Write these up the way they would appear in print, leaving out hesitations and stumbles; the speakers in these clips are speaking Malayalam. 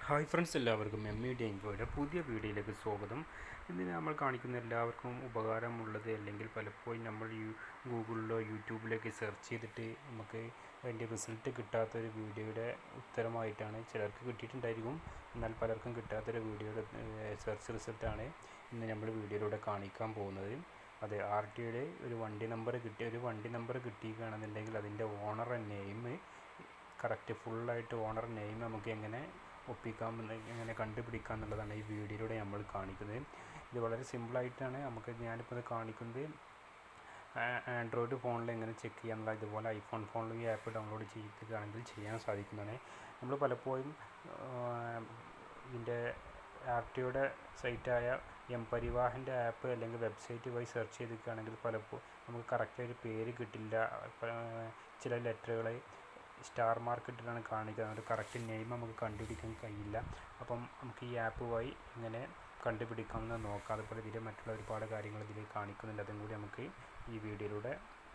ഹായ് ഫ്രണ്ട്സ്, എല്ലാവർക്കും ME ഇൻഫോയുടെ പുതിയ വീഡിയോയിലേക്ക് സ്വാഗതം. ഇന്ന് നമ്മൾ കാണിക്കുന്ന എല്ലാവർക്കും ഉപകാരമുള്ളത്, അല്ലെങ്കിൽ പലപ്പോഴും നമ്മൾ ഗൂഗിളിലോ യൂട്യൂബിലൊക്കെ സെർച്ച് ചെയ്തിട്ട് നമുക്ക് അതിൻ്റെ റിസൾട്ട് കിട്ടാത്തൊരു വീഡിയോയുടെ ഉത്തരമായിട്ടാണ്. ചിലർക്ക് കിട്ടിയിട്ടുണ്ടായിരിക്കും, എന്നാൽ പലർക്കും കിട്ടാത്തൊരു വീഡിയോയുടെ സെർച്ച് റിസൾട്ടാണ് ഇന്ന് നമ്മൾ വീഡിയോയിലൂടെ കാണിക്കാൻ പോകുന്നത്. അതെ, RTOയുടെ ഒരു വണ്ടി നമ്പർ കിട്ടിയിരിക്കുകയാണെന്നുണ്ടെങ്കിൽ അതിൻ്റെ ഓണർ നെയിം കറക്റ്റ് ഫുള്ളായിട്ട് ഓണർ നെയിം നമുക്ക് എങ്ങനെ എങ്ങനെ കണ്ടുപിടിക്കാം എന്നുള്ളതാണ് ഈ വീഡിയോയിലൂടെ നമ്മൾ കാണിക്കുന്നത്. ഇത് വളരെ സിമ്പിളായിട്ടാണ് ഞാനിപ്പോൾ ഇത് കാണിക്കുന്നത്. ആൻഡ്രോയിഡ് ഫോണിൽ എങ്ങനെ ചെക്ക് ചെയ്യാനുള്ള, ഇതുപോലെ ഐഫോൺ ഫോണിൽ ഈ ആപ്പ് ഡൗൺലോഡ് ചെയ്തിട്ടാണെങ്കിൽ ചെയ്യാൻ സാധിക്കുന്നതാണ്. നമ്മൾ പലപ്പോഴും ഇതിൻ്റെ RTOയുടെ സൈറ്റായ പരിവാഹൻ്റെ ആപ്പ് അല്ലെങ്കിൽ വെബ്സൈറ്റ് വഴി സെർച്ച് ചെയ്തിരിക്കുകയാണെങ്കിൽ പലപ്പോഴും നമുക്ക് കറക്റ്റായൊരു പേര് കിട്ടില്ല. ചില ലെറ്ററുകൾ സ്റ്റാർ മാർക്കിട്ടിട്ടാണ് കാണിക്കുന്നത്, ഒരു കറക്റ്റ് നെയിം നമുക്ക് കണ്ടുപിടിക്കാൻ കഴിയില്ല. അപ്പം നമുക്ക് ഈ ആപ്പ് വഴി ഇങ്ങനെ കണ്ടുപിടിക്കാമെന്ന് നോക്കാം. അതുപോലെ ഇതിൽ മറ്റുള്ള ഒരുപാട് കാര്യങ്ങൾ ഇതിൽ കാണിക്കുന്നുണ്ട്, അതും കൂടി നമുക്ക് ഈ വീഡിയോയിലൂടെ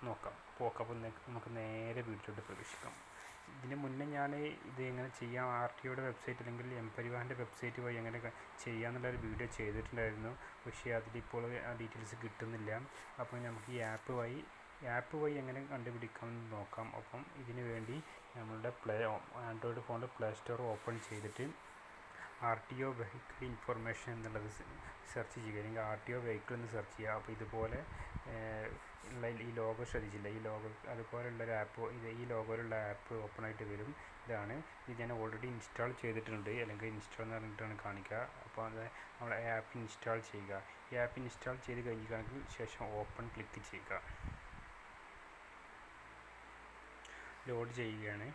നോക്കാം. അപ്പോൾ നമുക്ക് നേരെ വീഡിയോയിലോട്ട് പ്രവേശിക്കാം. ഇതിന് മുന്നേ ഞാൻ ഇത് എങ്ങനെ ചെയ്യാം, RTOയുടെ വെബ്സൈറ്റ് അല്ലെങ്കിൽ പരിവാഹൻ്റെ വെബ്സൈറ്റ് വഴി എങ്ങനെ ചെയ്യാമെന്നുള്ളൊരു വീഡിയോ ചെയ്തിട്ടുണ്ടായിരുന്നു. പക്ഷേ അതിലിപ്പോൾ ആ ഡീറ്റെയിൽസ് കിട്ടുന്നില്ല. അപ്പോൾ നമുക്ക് ഈ ആപ്പ് വഴി എങ്ങനെ കണ്ടുപിടിക്കാമെന്ന് നോക്കാം. അപ്പം ഇതിന് വേണ്ടി നമ്മളുടെ ആൻഡ്രോയിഡ് ഫോണിൽ പ്ലേ സ്റ്റോർ ഓപ്പൺ ചെയ്തിട്ട് RTO വെഹിക്കിൾ ഇൻഫർമേഷൻ എന്നുള്ളത് സെർച്ച് ചെയ്യുക, അല്ലെങ്കിൽ RTO വെഹിക്കിൾ എന്ന് സെർച്ച് ചെയ്യുക. അപ്പോൾ ഇതുപോലെ ഈ ലോഗോ ശ്രദ്ധിച്ചില്ല, ഈ ലോഗോ അതുപോലുള്ളൊരു ആപ്പ്, ഈ ലോഗോയിലുള്ള ആപ്പ് ഓപ്പൺ ആയിട്ട് വരും. ഇത് ഞാൻ ഓൾറെഡി ഇൻസ്റ്റാൾ ചെയ്തിട്ടുണ്ട്, അല്ലെങ്കിൽ ഇൻസ്റ്റാൾ എന്ന് പറഞ്ഞിട്ടാണ് കാണിക്കുക. അപ്പോൾ അത് നമ്മൾ ആപ്പ് ഇൻസ്റ്റാൾ ചെയ്യുക. ഈ ആപ്പ് ഇൻസ്റ്റാൾ ചെയ്ത് കഴിഞ്ഞാൽ ശേഷം ഓപ്പൺ ക്ലിക്ക് ചെയ്യുക. ലോഡ് ചെയ്യുകയാണ്.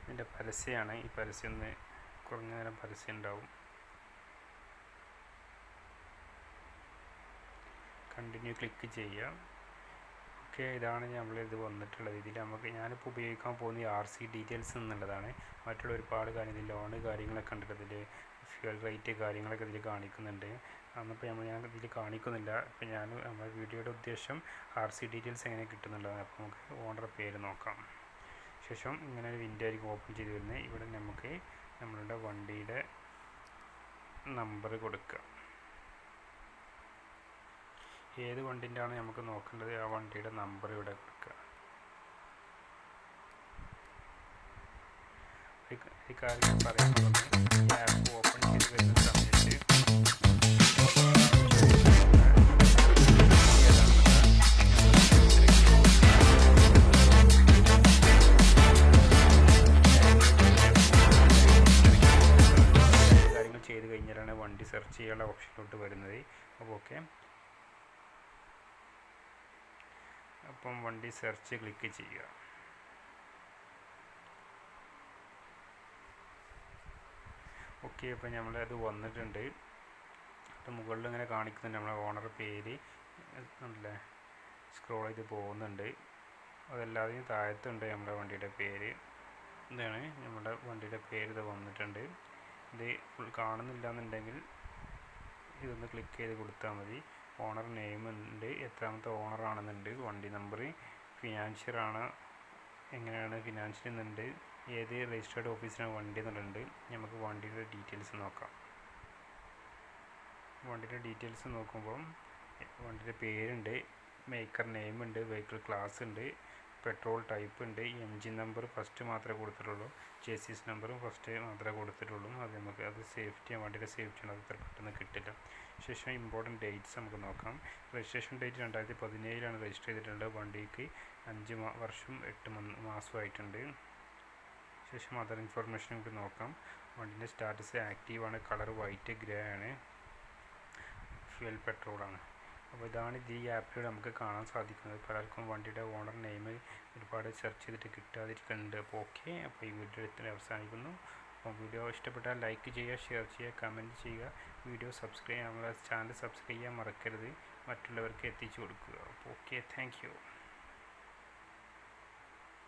ഇതിൻ്റെ പരസ്യമാണ്. ഈ പരസ്യം ഒന്ന് കുറഞ്ഞ നേരം പരസ്യം ഉണ്ടാവും. കണ്ടിന്യൂ ക്ലിക്ക് ചെയ്യുക. ഓക്കെ, ഇതാണ് നമ്മളിത് വന്നിട്ടുള്ളത്. ഇതിൽ ഞാനിപ്പോൾ ഉപയോഗിക്കാൻ പോകുന്ന RC ഡീറ്റെയിൽസ് എന്നുള്ളതാണ്. മറ്റുള്ള ഒരുപാട് കാര്യം, ഇതിൽ ലോണ് കാര്യങ്ങളൊക്കെ കണ്ടിട്ട് ഇതിൽ ഫ്യൂൽ റേറ്റ് കാര്യങ്ങളൊക്കെ ഇതിൽ കാണിക്കുന്നുണ്ട്. അന്നിപ്പോൾ ഞാൻ ഇതിൽ കാണിക്കുന്നില്ല. ഇപ്പോൾ നമ്മുടെ വീഡിയോയുടെ ഉദ്ദേശം RC ഡീറ്റെയിൽസ് എങ്ങനെ കിട്ടുന്നുള്ളതാണ്. അപ്പോൾ നമുക്ക് ഓണർ പേര് നോക്കാം. ശേഷം ഇങ്ങനെ ഒരു വിൻഡോ ആയിരിക്കും ഓപ്പൺ ചെയ്ത് വരുന്നത്. ഇവിടെ നമുക്ക് നമ്മളുടെ വണ്ടിയുടെ നമ്പർ കൊടുക്കുക. ഏത് വണ്ടിൻ്റെ ആണ് നമുക്ക് നോക്കേണ്ടത്, ആ വണ്ടിയുടെ നമ്പർ ഇവിടെ കൊടുക്കുക. ഈ കാര്യം പറയുന്നത്, ഈ ആപ്പ് ഓപ്പൺ ചെയ്ത് വരുന്ന സമയത്ത് കാര്യങ്ങൾ ചെയ്ത് കഴിഞ്ഞാലാണ് വണ്ടി സെർച്ച് ചെയ്യാനുള്ള ഓപ്ഷനിലോട്ട് വരുന്നത്. അപ്പോൾ ഓക്കെ, അപ്പം വണ്ടി സെർച്ച് ക്ലിക്ക് ചെയ്യുക. ഓക്കെ, അപ്പോൾ നമ്മളത് വന്നിട്ടുണ്ട്. മുകളിൽ ഇങ്ങനെ കാണിക്കുന്നുണ്ട് നമ്മളെ ഓണർ പേര്, അല്ലേ, സ്ക്രോൾ ചെയ്ത് പോകുന്നുണ്ട്. അതെല്ലാതെയും താഴത്തുണ്ട് നമ്മുടെ വണ്ടിയുടെ പേര്. ഇതാണ് നമ്മുടെ വണ്ടിയുടെ പേര്. ഇത് വന്നിട്ടുണ്ട്. ഇത് ഫുൾ കാണുന്നില്ല എന്നുണ്ടെങ്കിൽ ഇതൊന്ന് ക്ലിക്ക് ചെയ്ത് കൊടുത്താൽ മതി. ഓണർ നെയിം ഉണ്ട്, എത്രാമത്തെ ഓണറാണെന്നുണ്ട്, വണ്ടി നമ്പർ, ഫിനാൻഷ്യറാണ്, എങ്ങനെയാണ് ഫിനാൻഷ്യൽ എന്നുണ്ട്, ഏത് രജിസ്റ്റേർഡ് ഓഫീസിനാണ് വണ്ടി എന്നുള്ളത്. നമുക്ക് വണ്ടിയുടെ ഡീറ്റെയിൽസ് നോക്കാം. വണ്ടിയുടെ ഡീറ്റെയിൽസ് നോക്കുമ്പോൾ വണ്ടിയുടെ പേരുണ്ട്, മേക്കർ നെയിം ഉണ്ട്, വെഹിക്കിൾ ക്ലാസ് ഉണ്ട്, പെട്രോൾ ടൈപ്പ് ഉണ്ട്, എൻജിൻ നമ്പർ ഫസ്റ്റ് മാത്രമേ കൊടുത്തിട്ടുള്ളൂ, ചേസിസ് നമ്പറും ഫസ്റ്റ് മാത്രമേ കൊടുത്തിട്ടുള്ളൂ. അത് സേഫ്റ്റിയാണ്, വണ്ടിയുടെ സേഫ്റ്റിയാണ്, അത് അത്ര പെട്ടെന്ന് കിട്ടില്ല. ശേഷം ഇമ്പോർട്ടൻറ്റ് ഡേറ്റ്സ് നമുക്ക് നോക്കാം. രജിസ്ട്രേഷൻ ഡേറ്റ് 2017 രജിസ്റ്റർ ചെയ്തിട്ടുള്ളത്. വണ്ടിക്ക് 5 വർഷം 8 മാസമായിട്ടുണ്ട്. ശേഷം അതർ ഇൻഫർമേഷൻ നമുക്ക് നോക്കാം. വണ്ടിൻ്റെ സ്റ്റാറ്റസ് ആക്റ്റീവാണ്, കളർ വൈറ്റ് ഗ്രേ ആണ്, ഫ്യൂൽ പെട്രോളാണ്. അപ്പോൾ ഇതാണ് ഈ ആപ്പിലൂടെ നമുക്ക് കാണാൻ സാധിക്കുന്നത്. പലർക്കും വണ്ടിയുടെ ഓണർ നെയിം ഒരുപാട് സെർച്ച് ചെയ്തിട്ട് കിട്ടാതിരിക്കുന്നുണ്ട്. അപ്പോൾ ഓക്കെ, അപ്പോൾ ഈ വീഡിയോ ഇത്ര അവസാനിക്കുന്നു. അപ്പോൾ വീഡിയോ ഇഷ്ടപ്പെട്ടാൽ ലൈക്ക് ചെയ്യുക, ഷെയർ ചെയ്യുക, കമൻറ്റ് ചെയ്യുക. നമ്മുടെ ചാനൽ സബ്സ്ക്രൈബ് ചെയ്യാൻ മറക്കരുത്. മറ്റുള്ളവർക്ക് എത്തിച്ചു കൊടുക്കുക. അപ്പോൾ ഓക്കെ, താങ്ക് യു.